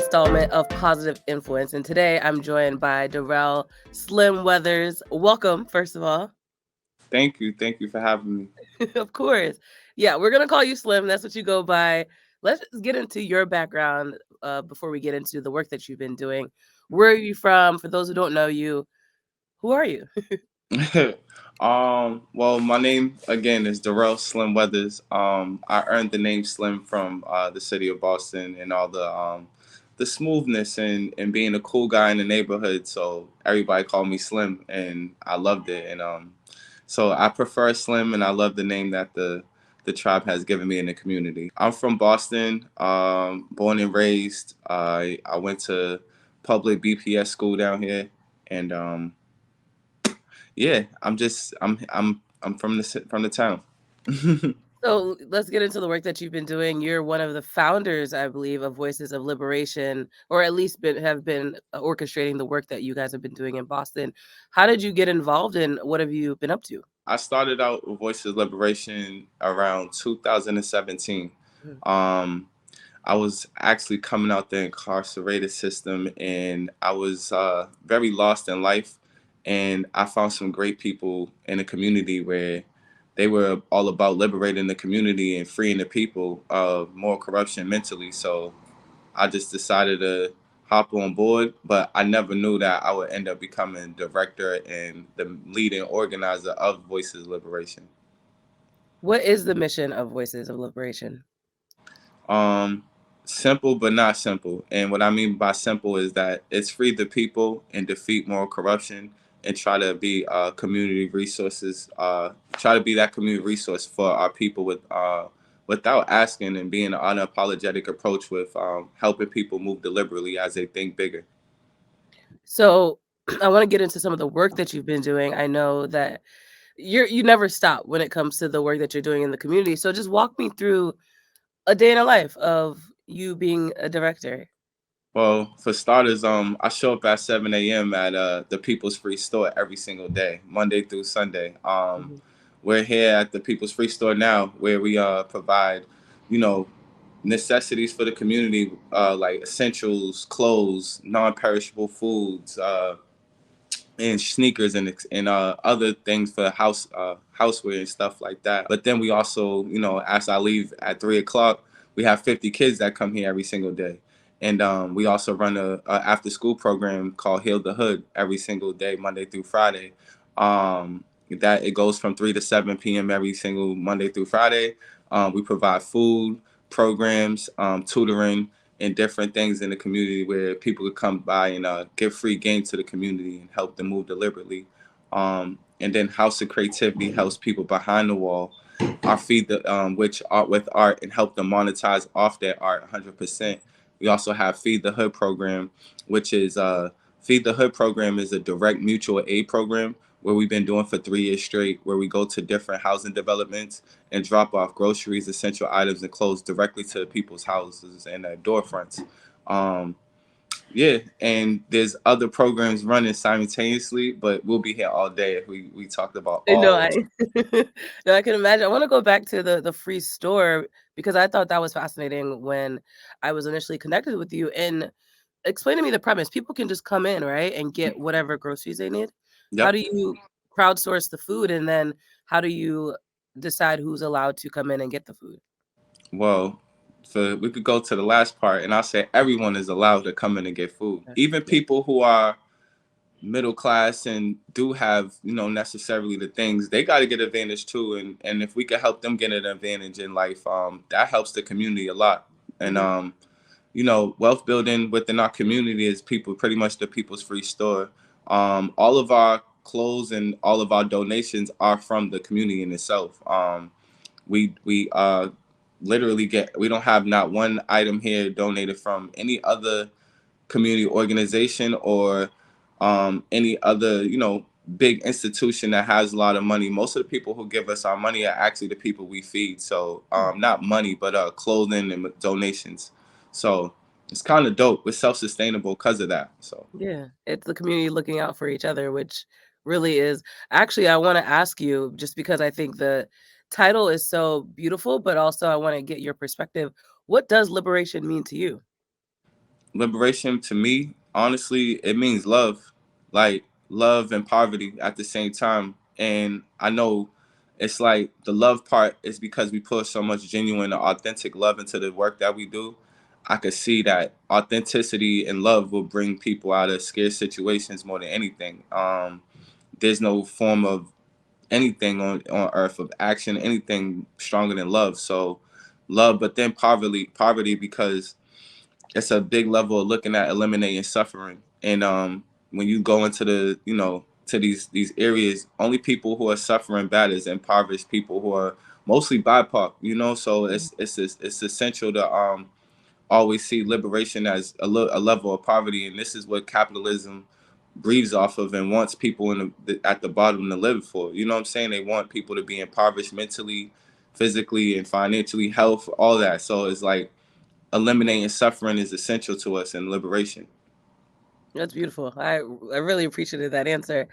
installment of Positive Influence. And today I'm joined by Derrell Slim Weathers. Welcome, first of all. Thank you. Thank you for having me. Of course. Yeah, we're going to call you Slim. That's what you go by. Let's just get into your background before we get into the work that you've been doing. Where are you from? For those who don't know you, who are you? Well, my name again is Derrell Slim Weathers. I earned the name Slim from the city of Boston and all the smoothness and being a cool guy in the neighborhood. So everybody called me Slim, and I loved it. And so I prefer Slim, and I love the name that the tribe has given me in the community. I'm from Boston, born and raised. I went to public BPS school down here, and yeah, I'm from the town. So let's get into the work that you've been doing. You're one of the founders, I believe, of Voices of Liberation, or at least have been orchestrating the work that you guys have been doing in Boston. How did you get involved and what have you been up to? I started out with Voices Liberation around 2017. Mhm. Um, I was actually coming out the incarcerated system, and I was very lost in life. And I found some great people in the community where they were all about liberating the community and freeing the people of more corruption mentally. So I just decided to hop on board, but I never knew that I would end up becoming director and the leading organizer of Voices Liberation. What is the mission of Voices of Liberation? Um, Simple but not simple. And what I mean by simple is that it's free the people and defeat moral corruption and try to be community resources. Try to be that community resource for our people without asking and being an unapologetic approach with helping people move deliberately as they think bigger. So I want to get into some of the work that you've been doing. I know that you never stop when it comes to the work that you're doing in the community. So just walk me through a day in a life of you being a director. Well, for starters, I show up at 7 a.m. at the People's Free Store every single day, Monday through Sunday. Mhm. We're here at the People's Free Store now, where we provide, you know, necessities for the community, like essentials, clothes, non-perishable foods, and sneakers and other things for houseware and stuff like that. But then we also, as I leave at 3 o'clock, we have 50 kids that come here every single day, and we also run a after school program called Heal the Hood every single day, Monday through Friday. That it goes from 3 to 7 p.m. every single Monday through Friday. We provide food programs, tutoring, and different things in the community where people could come by and give free game to the community and help them move deliberately. And then House of Creativity helps people behind the wall. Our feed the which art with art and help them monetize off their art 100%. We also have Feed the Hood program, which is Feed the Hood program is a direct mutual aid program where we've been doing for 3 years straight, where we go to different housing developments and drop off groceries, essential items, and clothes directly to people's houses and their door fronts. Um, yeah, and there's other programs running simultaneously, but we'll be here all day if we talked about No, all of I them. no, I can imagine. I want to go back to the free store because I thought that was fascinating when I was initially connected with you. And explain to me the premise. People can just come in, right, and get whatever groceries they need. How Yep. do you crowdsource the food, and then how do you decide who's allowed to come in and get the food? Well, so we could go to the last part, and I'll say everyone is allowed to come in and get food, Okay. even Yeah. people who are middle class and do have necessarily the things they got to get advantage too, and if we could help them get an advantage in life, that helps the community a lot. And Mhm. wealth building within our community is people pretty much the People's Free Store. All of our clothes and all of our donations are from the community in itself. We literally we don't have not one item here donated from any other community organization or any other big institution that has a lot of money. Most of the people who give us our money are actually the people we feed. So Hmm. not money, but clothing and donations. So it's kind of dope. We're self-sustainable because of that. So Yeah, it's the community looking out for each other, which really is. Actually, I want to ask you just because I think the title is so beautiful, but also I want to get your perspective. What does liberation mean to you? Liberation to me, honestly, it means love, like love and poverty at the same time. And I know it's like the love part is because we put so much genuine and authentic love into the work that we do. I could see that authenticity and love will bring people out of scarce situations more than anything. There's no form of anything on earth of action, anything stronger than love. So love, but then poverty because it's a big level of looking at eliminating suffering. And when you go into the to these areas, only people who are suffering bad is impoverished people who are mostly BIPOC. So it's essential to always see liberation as a level of poverty, and this is what capitalism breathes off of and wants people at the bottom to live for. You know what I'm saying? They want people to be impoverished mentally, physically, and financially, health, all that. So it's like eliminating suffering is essential to us in liberation. That's beautiful. I really appreciated that answer.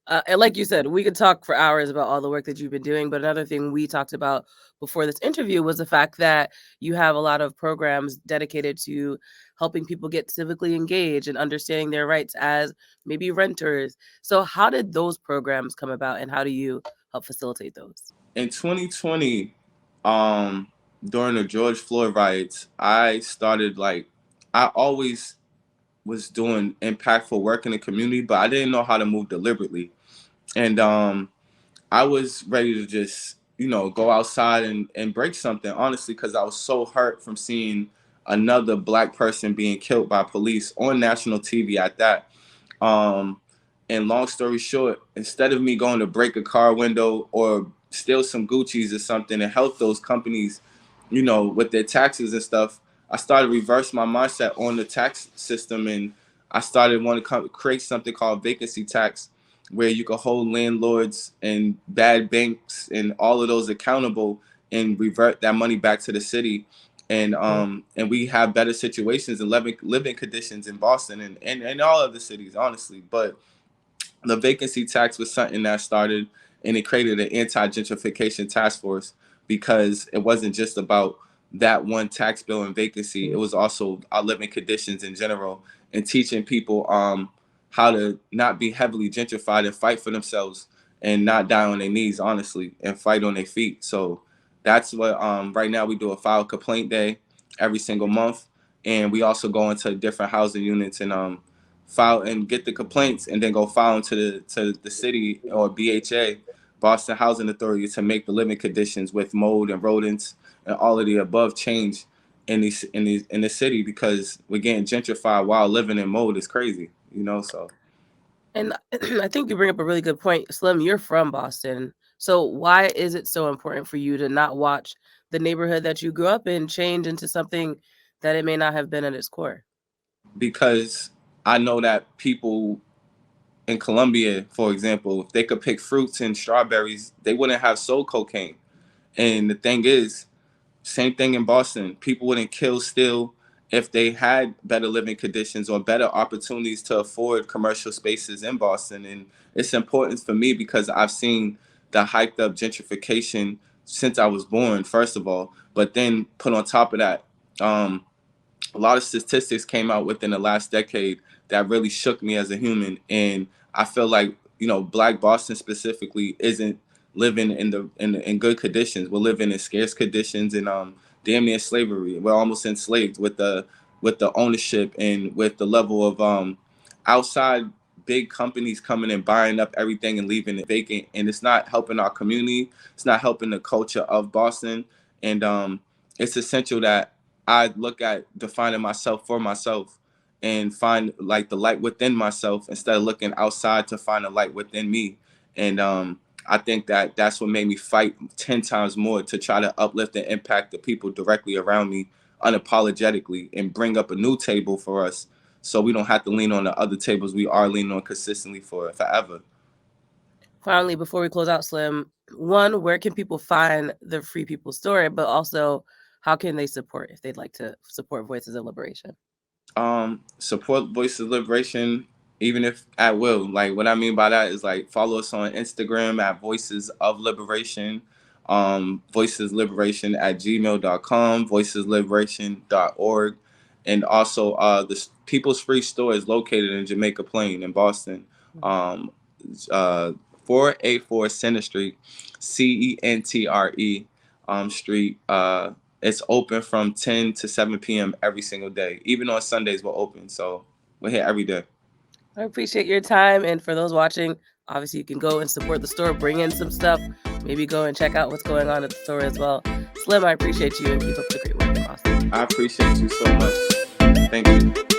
And like you said, we could talk for hours about all the work that you've been doing. But another thing we talked about before this interview was the fact that you have a lot of programs dedicated to helping people get civically engaged and understanding their rights as maybe renters. So, how did those programs come about, and how do you help facilitate those? In 2020, um, during the George Floyd riots, I always was doing impactful work in the community, but I didn't know how to move deliberately. And I was ready to just, go outside and break something, honestly, because I was so hurt from seeing another black person being killed by police on national TV at that. Um, and long story short, instead of me going to break a car window or steal some Gucci's or something and help those companies, with their taxes and stuff, I started reverse my mindset on the tax system, and I started wanting to create something called vacancy tax, where you could hold landlords and bad banks and all of those accountable and revert that money back to the city. And we have better situations and living conditions in Boston and all other cities, honestly. But the vacancy tax was something that started, and it created an anti-gentrification task force, because it wasn't just about that one tax bill and vacancy. It was also our living conditions in general, and teaching people how to not be heavily gentrified and fight for themselves and not die on their knees, honestly, and fight on their feet. So that's what right now we do a file complaint day every single month, and we also go into different housing units and file and get the complaints, and then go file them to the city or BHA, Boston Housing Authority, to make the living conditions with mold and rodents and all of the above change in the city, because we're getting gentrified while living in mold is crazy, so. And I think you bring up a really good point. Slim, you're from Boston. So why is it so important for you to not watch the neighborhood that you grew up in change into something that it may not have been at its core? Because I know that people in Colombia, for example, if they could pick fruits and strawberries, they wouldn't have sold cocaine. And the thing is, same thing in Boston. People wouldn't kill still if they had better living conditions or better opportunities to afford commercial spaces in Boston. And it's important for me because I've seen the hyped up gentrification since I was born, first of all. But then put on top of that, um, a lot of statistics came out within the last decade that really shook me as a human, and I feel like Black Boston specifically isn't living in good conditions. We're living in scarce conditions and damn near slavery. We're almost enslaved with the ownership and with the level of outside big companies coming and buying up everything and leaving it vacant, and it's not helping our community. It's not helping the culture of Boston, and it's essential that I look at defining myself for myself and find like the light within myself instead of looking outside to find the light within me. And I think that that's what made me fight 10 times more to try to uplift and impact the people directly around me unapologetically and bring up a new table for us, so we don't have to lean on the other tables we are leaning on consistently for forever. Finally, before we close out, Slim, one, where can people find the Free People story? But also, how can they support if they'd like to support Voices of Liberation? Support Voices of Liberation, even if at will. Like what I mean by that is like follow us on Instagram at Voices of Liberation, Voices Liberation at gmail.com, voicesliberation.org. and also the People's Free Store is located in Jamaica Plain in Boston. Um, 484 Center Street, Centre Street. It's open from 10 to 7 p.m. every single day. Even on Sundays, we're open. So we're here every day. I appreciate your time. And for those watching, obviously you can go and support the store, bring in some stuff, maybe go and check out what's going on at the store as well. Slim, I appreciate you and keep up the great work in Boston. I appreciate you so much. Thank you.